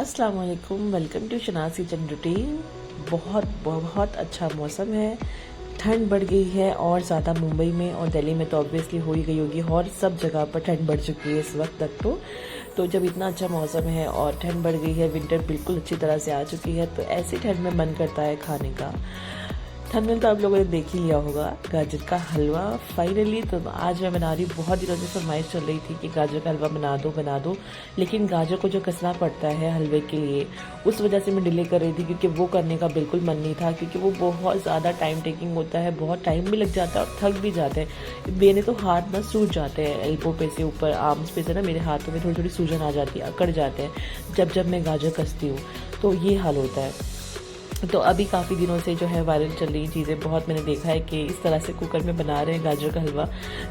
अस्सलाम वालेकुम, welcome to शनाज़ kitchen routine. बहुत बहुत अच्छा मौसम है, ठंड बढ़ गई है और ज़्यादा मुंबई में और दिल्ली में तो ऑब्वियसली हो ही गई होगी और सब जगह पर ठंड बढ़ चुकी है इस वक्त तक। तो जब इतना अच्छा मौसम है और ठंड बढ़ गई है, विंटर बिल्कुल अच्छी तरह से आ चुकी है, तो ऐसी ठंड में मन करता है खाने का। थंबनेल तो आप लोगों ने देख ही लिया होगा, गाजर का हलवा। फाइनली तो आज मैं बना रही हूँ। बहुत दिनों से फरमाइश चल रही थी कि गाजर का हलवा बना दो, लेकिन गाजर को जो कसना पड़ता है हलवे के लिए, उस वजह से मैं डिले कर रही थी, क्योंकि वो करने का बिल्कुल मन नहीं था, क्योंकि वो बहुत ज़्यादा टाइम टेकिंग होता है, बहुत टाइम भी लग जाता है और थक भी जाते हैं। मेरे तो हाथ ना सूज जाते हैं, एल्बो पे से ऊपर आर्म्स पे से ना मेरे हाथों में थोड़ी थोड़ी सूजन आ जाती है, अकड़ जाते हैं जब मैं गाजर कसती हूँ, तो ये हाल होता है। तो अभी काफ़ी दिनों से जो है वायरल चल रही चीज़ें बहुत मैंने देखा है कि इस तरह से कुकर में बना रहे हैं गाजर का हलवा,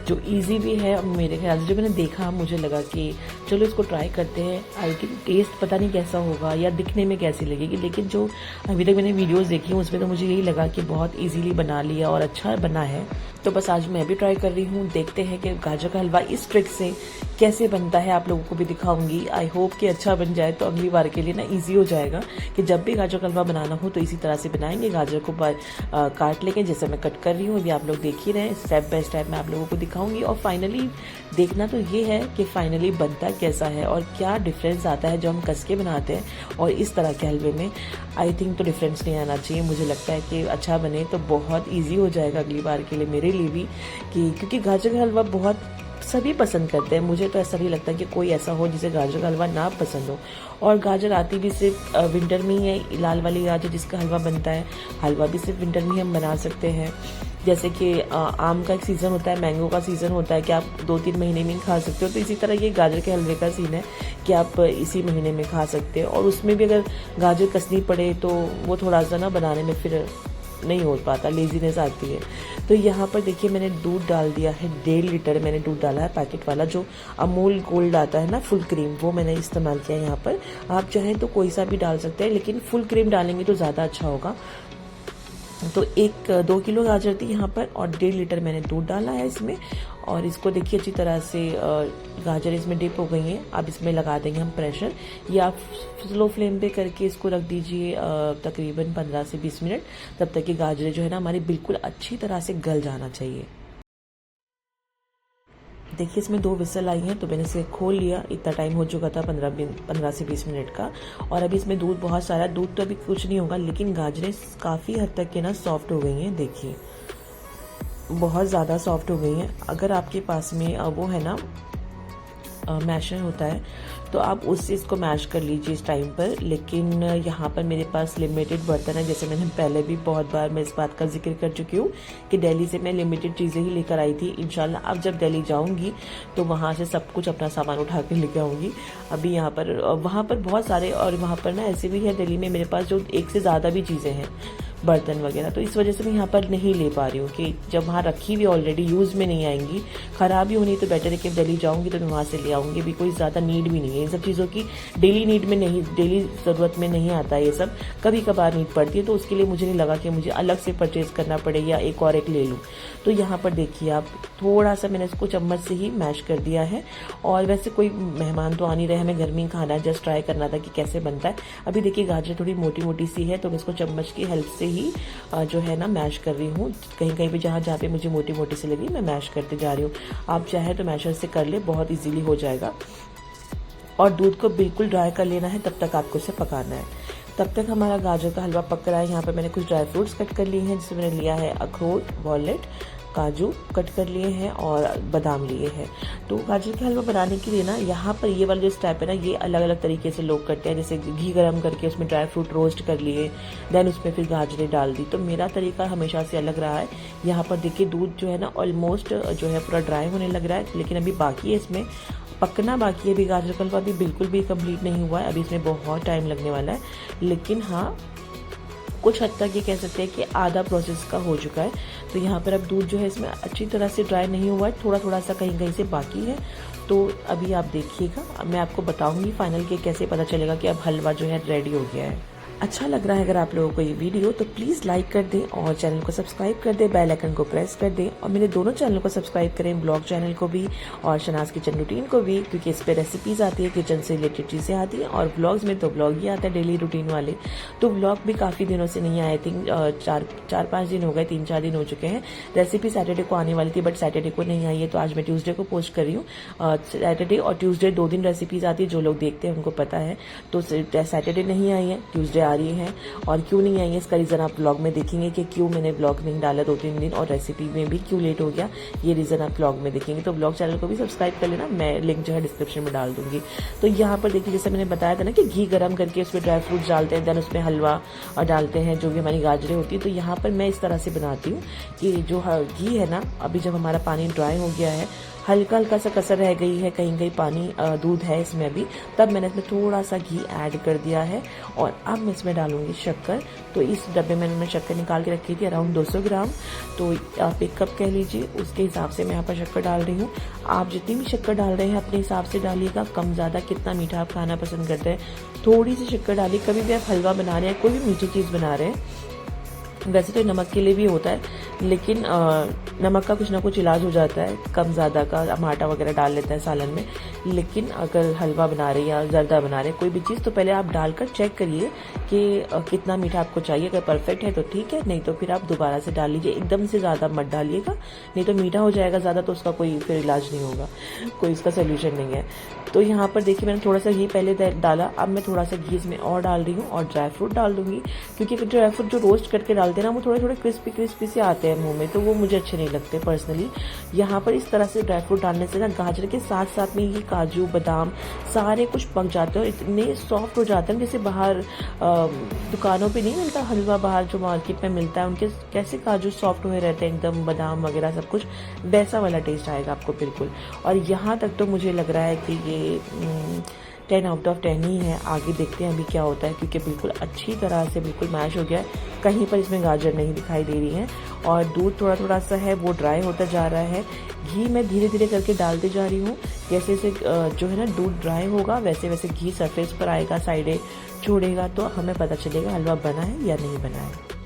जो इजी भी है। मेरे ख्याल से जो मैंने देखा, मुझे लगा कि चलो इसको ट्राई करते हैं। आई थिंक टेस्ट पता नहीं कैसा होगा या दिखने में कैसी लगेगी, लेकिन जो अभी तक मैंने वीडियोस देखी उसमें तो मुझे यही लगा कि बहुत ईजीली बना लिया और अच्छा बना है। तो बस आज मैं भी ट्राई कर रही हूँ, देखते हैं कि गाजर का हलवा इस ट्रिक से कैसे बनता है, आप लोगों को भी दिखाऊंगी। आई होप कि अच्छा बन जाए, तो अगली बार के लिए ना इजी हो जाएगा कि जब भी गाजर का हलवा बनाना हो तो इसी तरह से बनाएंगे। गाजर को काट लेंगे, जैसे मैं कट कर रही हूँ, अभी आप लोग देख ही रहे हैं। स्टेप बाय स्टेप मैं आप लोगों को दिखाऊंगी और फाइनली देखना तो ये है कि फाइनली बनता कैसा है और क्या डिफरेंस आता है जो हम कस के बनाते हैं और इस तरह के हलवे में। आई थिंक तो डिफरेंस नहीं आना चाहिए। मुझे लगता है कि अच्छा बने तो बहुत ईजी हो जाएगा अगली बार के लिए, मेरे लिए भी, क्योंकि गाजर का हलवा बहुत सभी पसंद करते हैं। मुझे तो ऐसा नहीं लगता कि कोई ऐसा हो जिसे गाजर का हलवा ना पसंद हो। और गाजर आती भी सिर्फ विंटर में ही है, लाल वाली गाजर जिसका हलवा बनता है, हलवा भी सिर्फ विंटर में ही हम बना सकते हैं। जैसे कि आम का एक सीज़न होता है, मैंगो का सीज़न होता है कि आप 2-3 महीने में खा सकते हो, तो इसी तरह ये गाजर के हलवे का सीन है कि आप इसी महीने में खा सकते हो। और उसमें भी अगर गाजर कसनी पड़े तो वो थोड़ा सा ना बनाने में फिर नहीं हो पाता, लेजीनेस आती है। तो यहाँ पर देखिए मैंने दूध डाल दिया है, 1.5 लीटर मैंने दूध डाला है, पैकेट वाला जो अमूल गोल्ड आता है ना, फुल क्रीम, वो मैंने इस्तेमाल किया है यहाँ पर। आप चाहें तो कोई सा भी डाल सकते हैं, लेकिन फुल क्रीम डालेंगे तो ज़्यादा अच्छा होगा। तो 2 किलो गाजर थी यहाँ पर और 1.5 लीटर मैंने दूध डाला है इसमें। और इसको देखिए अच्छी तरह से गाजर इसमें डिप हो गई है। अब इसमें लगा देंगे हम प्रेशर, या आप स्लो फ्लेम पे करके इसको रख दीजिए तकरीबन 15 से 20 मिनट, तब तक कि गाजरें जो है ना हमारी बिल्कुल अच्छी तरह से गल जाना चाहिए। देखिए इसमें 2 विसल आई हैं, तो मैंने इसे खोल लिया। इतना टाइम हो चुका था, 15 से 20 मिनट का। और अभी इसमें दूध बहुत सारा, दूध तो अभी कुछ नहीं होगा, लेकिन गाजरें काफ़ी हद तक के ना सॉफ्ट हो गई हैं। देखिए बहुत ज़्यादा सॉफ्ट हो गई हैं। अगर आपके पास में वो है ना मैशर होता है, तो आप उससे इसको मैश कर लीजिए इस टाइम पर। लेकिन यहाँ पर मेरे पास लिमिटेड बर्तन है, जैसे मैंने पहले भी बहुत बार मैं इस बात का जिक्र कर चुकी हूँ कि दिल्ली से मैं लिमिटेड चीज़ें ही लेकर आई थी। इंशाल्लाह अब जब दिल्ली जाऊँगी तो वहाँ से सब कुछ अपना सामान उठा कर लेकर आऊँगी। अभी यहाँ पर वहाँ पर बहुत सारे, और वहाँ पर ना ऐसे भी है दिल्ली में मेरे पास जो एक से ज़्यादा भी चीज़ें हैं, बर्तन वगैरह, तो इस वजह से मैं यहाँ पर नहीं ले पा रही हूँ कि जब वहाँ रखी हुई ऑलरेडी यूज़ में नहीं आएंगी, ख़राब ही होनी, तो बेटर है कि दिल्ली जाऊँगी तो मैं वहाँ से ले आऊँगी। भी कोई ज़्यादा नीड भी नहीं है इन सब चीज़ों की, डेली नीड में नहीं, डेली ज़रूरत में नहीं आता ये सब, कभी कभार नीड पड़ती है, तो उसके लिए मुझे नहीं लगा कि मुझे अलग से परचेज़ करना पड़े या एक और एक ले लूँ। तो यहाँ पर देखिए आप, थोड़ा सा मैंने इसको चम्मच से ही मैश कर दिया है। और वैसे कोई मेहमान तो आ नहीं रहे, हमें घर में ही खाना है, जस्ट ट्राई करना था कि कैसे बनता है। अभी देखिए गाजर थोड़ी मोटी मोटी सी है, तो मैं इसको चम्मच की हेल्प से ही जो है ना मैश कर रही हूँ। कहीं कहीं पे जहाँ पे मुझे मोटी मोटी सी लगी मैं मैश करते जा रही हूँ। आप चाहे तो मैशर से कर ले, बहुत इजीली हो जाएगा। और दूध को बिल्कुल ड्राई कर लेना है, तब तक आपको इसे पकाना है। तब तक हमारा गाजर का हलवा पक रहा है। यहाँ पर मैंने कुछ ड्राई फ्रूट्स कट कर लिए हैं, जिसमें मैंने लिया है अखरोट, वॉलनट, काजू कट कर लिए हैं और बादाम लिए हैं। तो गाजर का हलवा बनाने के लिए ना यहाँ पर ये वाला जो स्टेप है ना, ये अलग अलग तरीके से लोग करते हैं। जैसे घी गरम करके उसमें ड्राई फ्रूट रोस्ट कर लिए, देन उसमें फिर गाजरें डाल दी। तो मेरा तरीका हमेशा से अलग रहा है। यहाँ पर देखिए दूध जो है ना ऑलमोस्ट जो है पूरा ड्राई होने लग रहा है, लेकिन अभी बाकी है, इसमें पकना बाकी है। अभी गाजर का हलवा अभी बिल्कुल भी कंप्लीट नहीं हुआ है, अभी इसमें बहुत टाइम लगने वाला है। लेकिन हाँ, कुछ हद तक ये कह सकते हैं कि आधा प्रोसेस का हो चुका है। तो यहाँ पर अब दूध जो है इसमें अच्छी तरह से ड्राई नहीं हुआ है, थोड़ा थोड़ा सा कहीं कहीं से बाकी है। तो अभी आप देखिएगा, अब मैं आपको बताऊंगी फाइनल के कैसे पता चलेगा कि अब हलवा जो है रेडी हो गया है। अच्छा लग रहा है अगर आप लोगों को ये वीडियो तो प्लीज़ लाइक कर दें और चैनल को सब्सक्राइब कर दें, बेल आइकन को प्रेस कर दें और मेरे दोनों चैनल को सब्सक्राइब करें, ब्लॉग चैनल को भी और शनाज किचन रूटीन को भी, क्योंकि इस पर रेसिपीज़ आती है, किचन से रिलेटेड चीज़ें आती हैं और ब्लॉग्स में तो ब्लॉग ही आता है डेली रूटीन वाले। तो ब्लॉग भी काफ़ी दिनों से नहीं आए, थिंक 4-5 दिन हो गए, 3-4 दिन हो चुके हैं। रेसिपी सैटरडे को आने वाली थी बट सैटरडे को नहीं आई है, तो आज मैं ट्यूसडे को पोस्ट कर रही हूँ। सैटरडे और ट्यूसडे 2 दिन रेसिपीज़ आती है, जो लोग देखते हैं उनको पता है। तो सैटरडे नहीं आई है, ट्यूसडे आ रही है। और क्यों नहीं आई है इसका रीज़न आप ब्लॉग में देखेंगे कि क्यों मैंने ब्लॉग नहीं डाला 2-3 दिन और रेसिपी में भी क्यों लेट हो गया, ये रीज़न आप ब्लॉग में देखेंगे। तो ब्लॉग चैनल को भी सब्सक्राइब कर लेना, मैं लिंक जो है डिस्क्रिप्शन में डाल दूंगी। तो यहाँ पर देखिए, जैसे मैंने बताया था ना कि घी गर्म करके उसमें ड्राई फ्रूट्स डालते हैं, देन उसमें हलवा और डालते हैं, जो भी हमारी गाजरें होती है। तो यहाँ पर मैं इस तरह से बनाती हूँ कि जो घी है ना, अभी जब हमारा पानी ड्राई हो गया है, हल्का हल्का सा कसर रह गई है, कहीं कहीं पानी दूध है इसमें अभी, तब मैंने इसमें थोड़ा सा घी ऐड कर दिया है और अब मैं इसमें डालूंगी शक्कर। तो इस डब्बे में मैंने शक्कर निकाल के रखी थी अराउंड 200 ग्राम, तो आप 1 कप कह लीजिए, उसके हिसाब से मैं यहाँ पर शक्कर डाल रही हूँ। आप जितनी भी शक्कर डाल रहे हैं अपने हिसाब से डालिएगा, कम ज़्यादा कितना मीठा आप खाना पसंद करते हैं, थोड़ी सी शक्कर डालिए। कभी भी आप हलवा बना रहे हैं, कोई भी मीठी चीज़ बना रहे हैं, वैसे तो नमक के लिए भी होता है, लेकिन नमक का कुछ ना कुछ इलाज हो जाता है, कम ज़्यादा का। हम आटा वगैरह डाल लेते हैं सालन में, लेकिन अगर हलवा बना रहे हैं या जर्दा बना रहे हैं, कोई भी चीज़, तो पहले आप डालकर चेक करिए कि कितना मीठा आपको चाहिए। अगर परफेक्ट है तो ठीक है, नहीं तो फिर आप दोबारा से डाल लीजिए। एकदम से ज़्यादा मत डालिएगा, नहीं तो मीठा हो जाएगा ज़्यादा, तो उसका कोई फिर इलाज नहीं होगा, कोई इसका सोल्यूशन नहीं है। तो यहाँ पर देखिए, मैंने थोड़ा सा घी पहले डाला, अब मैं थोड़ा सा घी इसमें और डाल रही हूँ और ड्राई फ्रूट डाल दूंगी, क्योंकि ड्राई फ्रूट जो रोस्ट करके डालते हैं ना, वो थोड़े थोड़े क्रिस्पी से आते हैं मुंह में, तो वो मुझे अच्छे नहीं लगते पर्सनली। यहाँ पर इस तरह से ड्राई फ्रूट डालने से ना गाजर के साथ साथ में ये काजू बादाम सारे कुछ पक जाते हैं और इतने सॉफ्ट हो जाते हैं, जैसे बाहर दुकानों पे नहीं मिलता हलवा, बाहर जो मार्केट में मिलता है, उनके कैसे काजू सॉफ्ट हुए रहते हैं एकदम, बादाम वगैरह सब कुछ, वैसा वाला टेस्ट आएगा आपको बिल्कुल। और यहाँ तक तो मुझे लग रहा है कि ये 10 आउट ऑफ 10 ही है। आगे देखते हैं अभी क्या होता है, क्योंकि बिल्कुल अच्छी तरह से बिल्कुल मैश हो गया है, कहीं पर इसमें गाजर नहीं दिखाई दे रही है और दूध थोड़ा थोड़ा सा है वो ड्राई होता जा रहा है। घी मैं धीरे धीरे करके डालते जा रही हूँ, जैसे जैसे जो है ना दूध ड्राई होगा वैसे वैसे घी सरफेस पर आएगा, साइडें छोड़ेगा, तो हमें पता चलेगा हलवा बना है या नहीं बना है।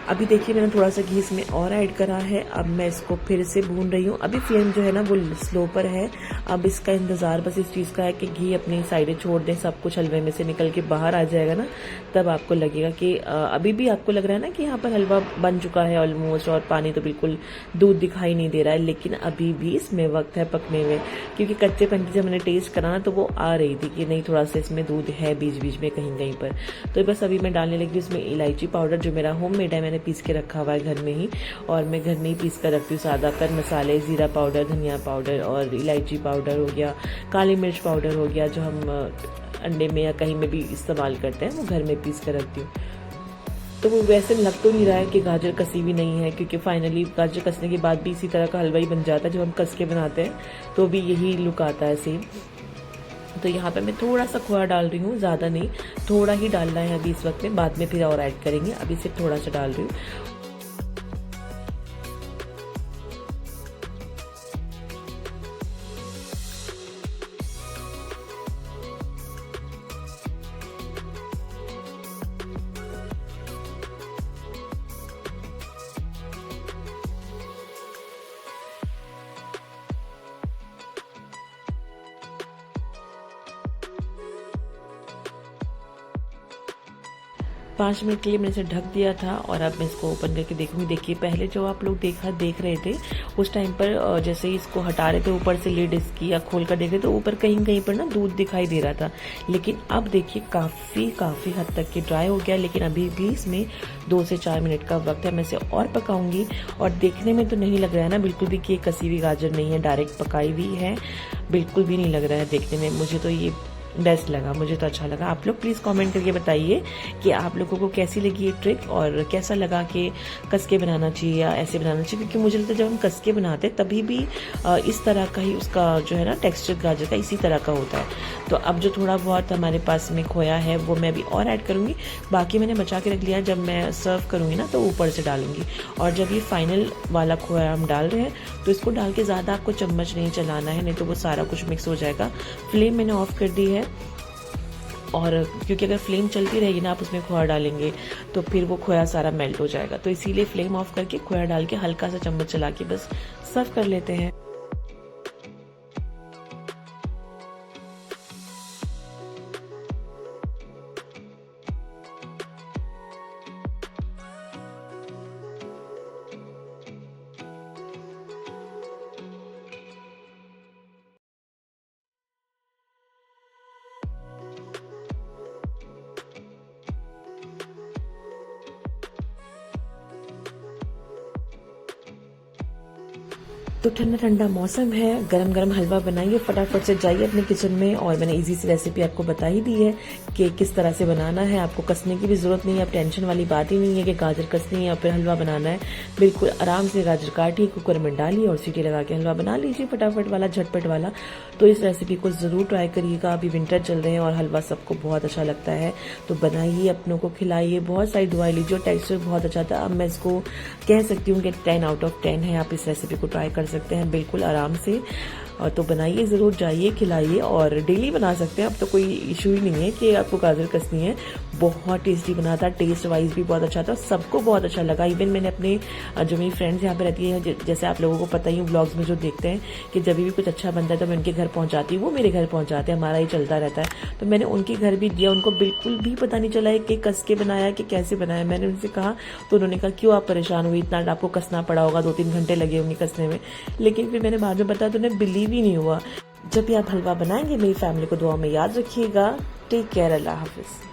अभी देखिए, मैंने थोड़ा सा घी इसमें और ऐड करा है, अब मैं इसको फिर से भून रही हूँ। अभी फ्लेम जो है ना वो स्लो पर है। अब इसका इंतज़ार बस इस चीज़ का है कि घी अपनी साइडें छोड़ दें, सब कुछ हलवे में से निकल के बाहर आ जाएगा ना, तब आपको लगेगा कि अभी भी आपको लग रहा है ना कि यहाँ पर हलवा बन चुका है ऑलमोस्ट, और पानी तो बिल्कुल दूध दिखाई नहीं दे रहा है, लेकिन अभी भी इसमें वक्त है पकने में, क्योंकि कच्चे पन जब मैंने टेस्ट करा ना तो वो आ रही थी कि नहीं, थोड़ा सा इसमें दूध है बीच बीच में कहीं कहीं पर। तो बस अभी मैं डालने लगी इसमें इलायची पाउडर, जो मेरा होममेड है, मैंने पीस के रखा हुआ है घर में ही, और मैं घर में ही पीस कर रखती हूँ सादा कर मसाले, जीरा पाउडर, धनिया पाउडर और इलायची पाउडर हो गया, काली मिर्च पाउडर हो गया, जो हम अंडे में या कहीं में भी इस्तेमाल करते हैं, वो घर में पीस कर रखती हूँ। तो वो वैसे लग तो नहीं रहा है कि गाजर कसी भी नहीं है, क्योंकि फाइनली गाजर कसने के बाद भी इसी तरह का हलवा ही बन जाता है, जब हम कस के बनाते हैं तो भी यही लुक आता है सेम। तो यहाँ पे मैं थोड़ा सा खोया डाल रही हूँ, ज़्यादा नहीं, थोड़ा ही डालना है अभी इस वक्त में, बाद में फिर और ऐड करेंगे, अभी सिर्फ थोड़ा सा डाल रही हूँ। पाँच मिनट के लिए मैंने इसे ढक दिया था और अब मैं इसको ओपन करके देखूंगी। देखिए, पहले जो आप लोग देख रहे थे उस टाइम पर जैसे ही इसको हटा रहे थे ऊपर से लिड इसकी या खोल कर देख रहे तो ऊपर कहीं कहीं पर ना दूध दिखाई दे रहा था, लेकिन अब देखिए काफ़ी हद तक के ड्राई हो गया। लेकिन अभी भी इसमें 2 से 4 मिनट का वक्त है, मैं इसे और पकाऊंगी। और देखने में तो नहीं लग रहा है ना बिल्कुल भी कि कसी हुई गाजर नहीं है, डायरेक्ट पकाई हुई है, बिल्कुल भी नहीं लग रहा है देखने में। मुझे तो ये बेस्ट लगा, मुझे तो अच्छा लगा। आप लोग प्लीज़ कमेंट करके बताइए कि आप लोगों को कैसी लगी ये ट्रिक और कैसा लगा कि कस के बनाना चाहिए या ऐसे बनाना चाहिए, क्योंकि मुझे लगता है जब हम कस के बनाते हैं तभी भी इस तरह का ही उसका जो है ना टेक्सचर गाजर का इसी तरह का होता है। तो अब जो थोड़ा बहुत हमारे पास में खोया है वो मैं अभी और ऐड करूँगी, बाकी मैंने बचा के रख लिया, जब मैं सर्व करूँगी ना तो ऊपर से डालूंगी। और जब ये फाइनल वाला खोया हम डाल रहे हैं तो इसको डाल के ज़्यादा आपको चम्मच नहीं चलाना है, नहीं तो वो सारा कुछ मिक्स हो जाएगा। फ्लेम मैंने ऑफ कर दी है, और क्योंकि अगर फ्लेम चलती रहेगी ना आप उसमें खोया डालेंगे तो फिर वो खोया सारा मेल्ट हो जाएगा, तो इसीलिए फ्लेम ऑफ करके खोया डाल के हल्का सा चम्मच चला के बस सर्व कर लेते हैं। तो ठंडा ठंडा मौसम है, गरम गरम हलवा बनाइए, फटाफट से जाइए अपने किचन में। और मैंने इजी सी रेसिपी आपको बता ही दी है कि किस तरह से बनाना है, आपको कसने की भी जरूरत नहीं है, अब टेंशन वाली बात ही नहीं है कि गाजर कसनी है या फिर हलवा बनाना है। बिल्कुल आराम से गाजर काटिए, कुकर में डालिए और सीटी लगा के हलवा बना लीजिए, फटाफट वाला, झटपट वाला। तो इस रेसिपी को जरूर ट्राई करिएगा, अभी विंटर चल रहे हैं और हलवा सबको बहुत अच्छा लगता है, तो बनाइए, अपनों को खिलाइए, बहुत सारी दुआएं लीजिए। और टेक्सचर बहुत अच्छा था, अब मैं इसको कह सकती हूँ कि 10 आउट ऑफ 10 है। आप इस रेसिपी को ट्राई कर सकते हैं बिल्कुल आराम से। तो बनाइए, ज़रूर जाइए, खिलाइए, और डेली बना सकते हैं, अब तो कोई इशू ही नहीं है कि आपको गाजर कसनी है। बहुत टेस्टी बना था, टेस्ट वाइज भी बहुत अच्छा था, सबको बहुत अच्छा लगा। इवन मैंने अपने जो मेरी फ्रेंड्स यहाँ पे रहती है, जैसे आप लोगों को पता ही ब्लॉग्स में जो देखते हैं कि जब भी कुछ अच्छा बनता है तो मैं उनके घर पहुँचाती हूँ, वो मेरे घर पहुँचाते हैं, हमारा ही चलता रहता है। तो मैंने उनके घर भी दिया, उनको बिल्कुल भी पता नहीं चला है कि कस के बनाया कि कैसे बनाया। मैंने उनसे कहा तो उन्होंने कहा क्यों आप परेशान हुई, इतना आपको कसना पड़ा होगा, 2-3 घंटे लगे होंगे कसने में। लेकिन फिर मैंने बाद में बताया तो उन्हें बिलीव ही नहीं हुआ। जब भी आप हलवा बनाएंगे मेरी फैमिली को दुआ में याद रखिएगा। टेक केयर, अल्लाह हाफिज।